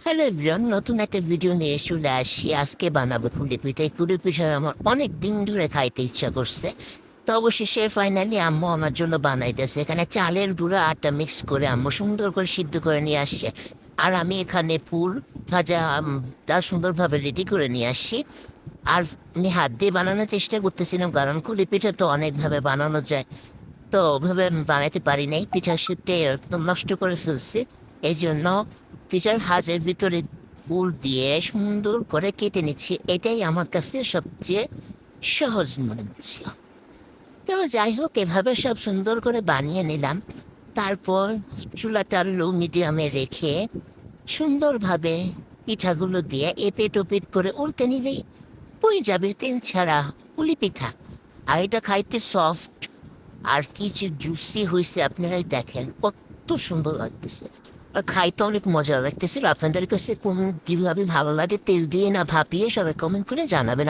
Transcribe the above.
Hello everyone, নতুন একটা video নিয়ে চলে আসছি। আজকে বানাবো কুলি পিঠা। এই কুলি পিঠা আমার অনেক দিন ধরে খাইতে ইচ্ছা করছে। তো অবশেষে ফাইনালি আম্মু আমার জন্য বানাইতেছে। এখানে চালের গুঁড়া আটা মিক্স করে আম্মু সুন্দর করে সিদ্ধ করে নিয়ে আসছে। আর আমি এখানে পুর ভাজা তা সুন্দরভাবে রেডি করে নিয়ে আসছি। আর আমি হাত দিয়ে বানানোর চেষ্টা করতেছিলাম, কারণ কুলি পিঠা তো অনেকভাবে বানানো যায়। তো ওভাবে আমি বানাতে পারি নাই, পিঠার শেপটা একদম নষ্ট করে ফেলছি। এই জন্য পিঠার ভাজের ভিতরে পুর দিয়ে সুন্দর করে কেটে নিচ্ছি। এটাই আমার কাছে সবচেয়ে সহজ মনে হচ্ছে। তবে যাই হোক, এভাবে সব সুন্দর করে বানিয়ে নিলাম। তারপর চুলাটা লো মিডিয়ামে রেখে সুন্দরভাবে পিঠাগুলো দিয়ে এপিট ওপিট করে উল্টে নিলেই হয়ে যাবে তেল ছাড়া পুলি পিঠা। আর এটা খাইতে সফট আর কিছু জুসি হয়েছে, আপনারাই দেখেন কত সুন্দর লাগতেছে। আর খাইতে অনেক মজা লাগতেছিল। আপনাদের কাছে কোন কিভাবে ভালো লাগে, তেল দিয়ে না ভাপিয়ে, সবাই কমেন্ট করে জানাবেন।